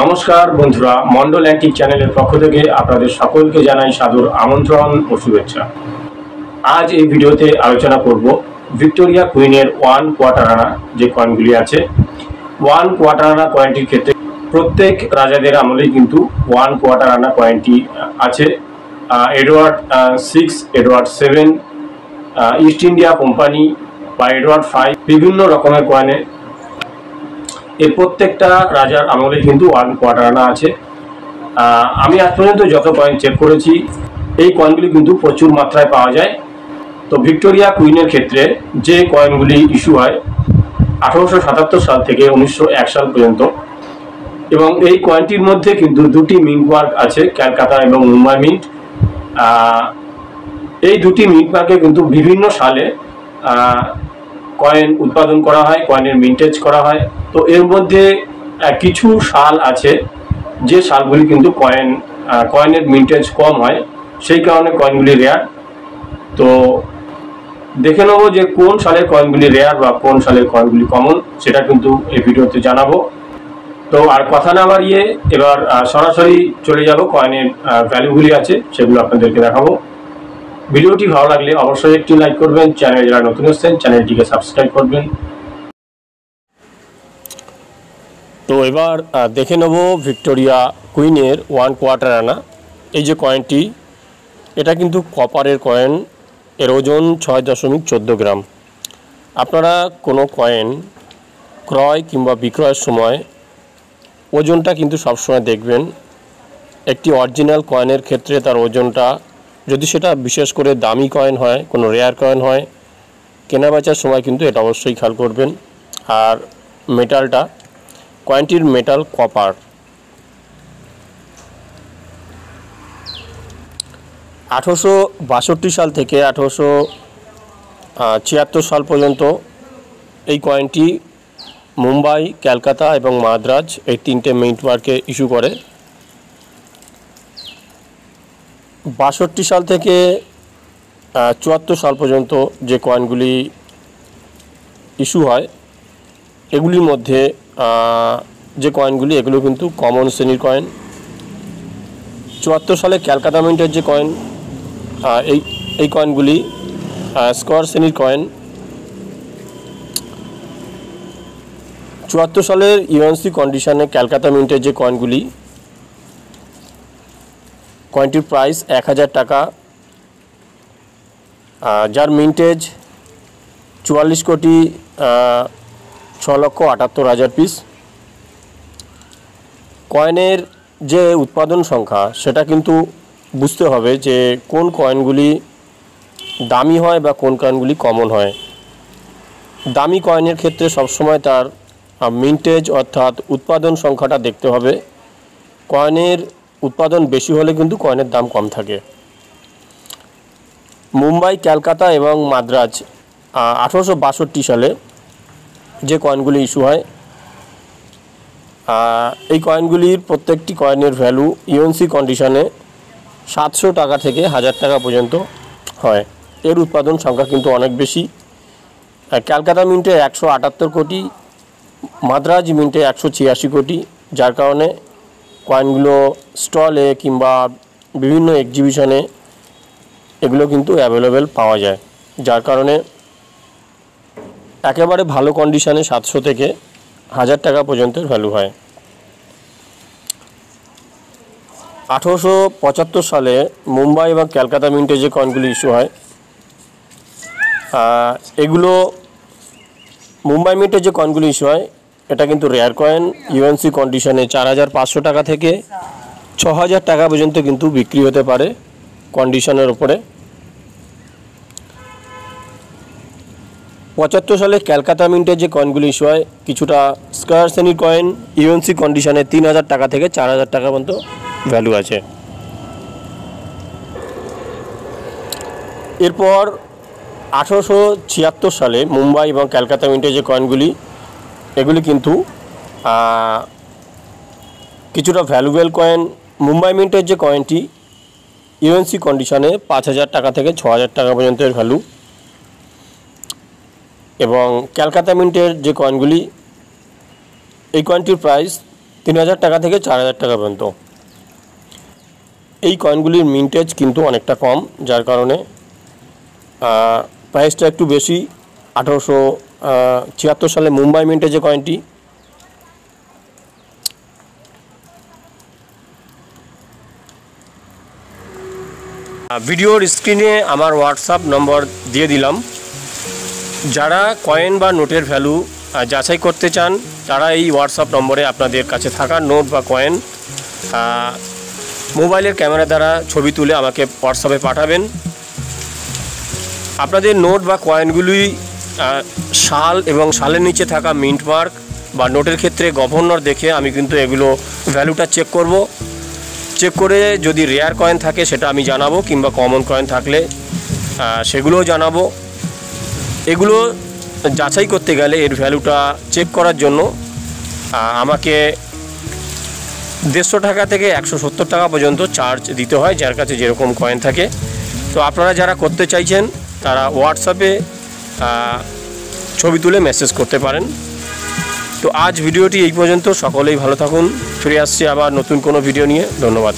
নমস্কার বন্ধুরা, মন্ডল অ্যান্টিক চ্যানেলের পক্ষ থেকে আপনাদের সকলকে জানাই সাদর আমন্ত্রণ ও শুভেচ্ছা। আজ এই ভিডিওতে আলোচনা করব ভিক্টোরিয়া কুইনের ওয়ান কোয়ার্টার আনা যে কয়েনগুলি আছে। ওয়ান কোয়ার্টার আনা কয়েনটির ক্ষেত্রে প্রত্যেক রাজাদের আমলেই কিন্তু ওয়ান কোয়ার্টার আনা কয়েনটি আছে। Edward 6, Edward 7, east India company বা এডওয়ার্ড 5 বিভিন্ন রকমের কয়েনে এর প্রত্যেকটা রাজার আমলে কিন্তু ওয়ান কোয়ার্টার আনা আছে। আমি আজ পর্যন্ত যত কয়েন চেক করেছি এই কয়েনগুলি কিন্তু প্রচুর মাত্রায় পাওয়া যায়। তো ভিক্টোরিয়া কুইনের ক্ষেত্রে যে কয়েনগুলি ইস্যু হয় 1877 সাল থেকে 1901 সাল পর্যন্ত, এবং এই কয়েনটির মধ্যে কিন্তু দুটি মিন্ট মার্ক আছে, ক্যালকাটা এবং মুম্বাই মিন্ট। এই দুটি মিন্ট মার্কে কিন্তু বিভিন্ন সালে কয়েন উৎপাদন করা হয়, কয়েনের মিন্টেজ করা হয়। তো এর মধ্যে কিছু সাল আছে যে সালগুলি কিন্তু কয়েনের মিন্টেজ কম হয়, সেই কারণে কয়েনগুলি রেয়ার। তো দেখে নেব যে কোন সালের কয়েনগুলি রেয়ার বা কোন সালের কয়েনগুলি কমন, সেটা কিন্তু এই ভিডিওতে জানাবো। তো আর কথা না বাড়িয়ে এবার সরাসরি চলে যাব কয়েনের ভ্যালুগুলি আছে সেগুলো আপনাদেরকে দেখাবো। ভিডিওটি ভালো লাগলে অবশ্যই একটি লাইক করবেন, চ্যানেলে যারা নতুন এসেছেন চ্যানেলটিকে সাবস্ক্রাইব করবেন। তো এবার দেখে নেব ভিক্টোরিয়া কুইনের ওয়ান কোয়ার্টার আনা এই যে কয়েনটি, এটা কিন্তু কপারের কয়েন, এর ওজন 6.14 গ্রাম। আপনারা কোনো কয়েন ক্রয় কিংবা বিক্রয়ের সময় ওজনটা কিন্তু সবসময় দেখবেন। একটি অরিজিনাল কয়েনের ক্ষেত্রে তার ওজনটা, যদি সেটা বিশেষ করে দামি কয়েন হয়, কোনো রেয়ার কয়েন হয়, কেনা বেচার সময় কিন্তু এটা অবশ্যই খেয়াল করবেন। আর মেটালটা, কয়েনটির মেটাল কপার। 1862 সাল থেকে 1876 সাল পর্যন্ত এই কয়েনটি মুম্বাই, ক্যালকাটা এবং মাদ্রাজ এই তিনটে মিন্ট মার্কে ইস্যু করে। 62 সাল থেকে 74 সাল পর্যন্ত যে কয়েনগুলি ইস্যু হয় এগুলির মধ্যে যে কয়েনগুলি, এগুলো কিন্তু কমন শ্রেণীর কয়েন। 74 সালে ক্যালকাটা মিন্টের যে কয়েন, এই কয়েনগুলি স্কোয়ার শ্রেণীর কয়েন। 74 সালের ইউএনসি কন্ডিশনে ক্যালকাটা মিন্টের যে কয়েনগুলি, কয়েনটির প্রাইস 1000 টাকা, যার মিন্টেজ 44,06,78,000 পিস। কয়েনের যে উৎপাদন সংখ্যা সেটা কিন্তু বুঝতে হবে যে কোন কয়েনগুলি দামি হয় বা কোন কয়েনগুলি কমন হয়। দামি কয়েনের ক্ষেত্রে সবসময় তার মিন্টেজ অর্থাৎ উৎপাদন সংখ্যাটা দেখতে হবে। কয়েনের উৎপাদন বেশি হলে কিন্তু কয়েনের দাম কম থাকে। মুম্বাই, ক্যালকাটা এবং মাদ্রাজ 1862 সালে যে কয়েনগুলি ইস্যু হয়, এই কয়েনগুলির প্রত্যেকটি কয়েনের ভ্যালু ইউএনসি কন্ডিশনে 700 টাকা থেকে 1000 টাকা পর্যন্ত হয়। এর উৎপাদন সংখ্যা কিন্তু অনেক বেশি। ক্যালকাটা মিন্টে 178 কোটি, মাদ্রাজ মিন্টে 186 কোটি, যার কারণে কয়েনগুলো স্টলে কিংবা বিভিন্ন এক্সিবিশনে এগুলো কিন্তু অ্যাভেলেবেল পাওয়া যায়, যার কারণে একেবারে ভালো কন্ডিশনে 700 থেকে 1000 টাকা পর্যন্ত ভ্যালু হয়। 1875 সালে মুম্বাই এবং ক্যালকাটা মিন্টে যে কয়েনগুলি ইস্যু হয়, এগুলো মুম্বাই মিন্টে যে কয়েনগুলি ইস্যু হয় এটা কিন্তু রেয়ার কয়েন। ইউএনসি কন্ডিশনে 4500 টাকা থেকে 6000 টাকা পর্যন্ত কিন্তু বিক্রি হতে পারে কন্ডিশনের ওপরে। 75 সালে ক্যালকাটা মিন্টের যে কয়েনগুলি ইস্যু হয় কিছুটা স্কোয়ার শ্রেণীর কয়েন, ইউএনসি কন্ডিশনে 3000 টাকা থেকে 4000 টাকা পর্যন্ত ভ্যালু আছে। এরপর 1876 সালে মুম্বাই এবং ক্যালকাটা মিন্টের যে কয়েনগুলি, এগুলি কিন্তু কিছুটা ভ্যালুয়েবল কয়েন। মুম্বাই মিন্টের যে কয়েনটি ইউএনসি কন্ডিশনে 5000 টাকা থেকে 6000 টাকা পর্যন্ত এর ভ্যালু, এবং ক্যালকাটা মিন্টের যে কয়েনগুলি, এই কয়েনটির প্রাইস 3000 টাকা থেকে 4000 টাকা পর্যন্ত। এই কয়েনগুলির মিন্টেজ কিন্তু অনেকটা কম, যার কারণে প্রাইসটা একটু বেশি। 1876 সালে মুম্বাই মিন্টে যে কয়েনটি, ভিডিওর স্ক্রিনে আমার হোয়াটসঅ্যাপ নম্বর দিয়ে দিলাম। যারা কয়েন বা নোটের ভ্যালু যাচাই করতে চান তারা এই হোয়াটসঅ্যাপ নম্বরে আপনাদের কাছে থাকা নোট বা কয়েন মোবাইলের ক্যামেরা দ্বারা ছবি তুলে আমাকে হোয়াটসঅ্যাপে পাঠাবেন। আপনাদের নোট বা কয়েনগুলি সাল এবং সালের নিচে থাকা মিন্ট মার্ক বা নোটের ক্ষেত্রে গভর্নর দেখে আমি কিন্তু এগুলো ভ্যালুটা চেক করব। চেক করে যদি রেয়ার কয়েন থাকে সেটা আমি জানাবো, কিংবা কমন কয়েন থাকলে সেগুলোও জানাবো। এগুলো যাচাই করতে গেলে এর ভ্যালুটা চেক করার জন্য আমাকে 150 টাকা থেকে 170 টাকা পর্যন্ত চার্জ দিতে হয়, যার কাছে যেরকম কয়েন থাকে। তো আপনারা যারা করতে চাইছেন তারা হোয়াটসঅ্যাপে ছবি তুলে মেসেজ করতে পারেন। তো আজ ভিডিওটি এই পর্যন্ত। সকলেই ভালো থাকুন। ফিরে আসছি আবার নতুন কোনো ভিডিও নিয়ে। ধন্যবাদ।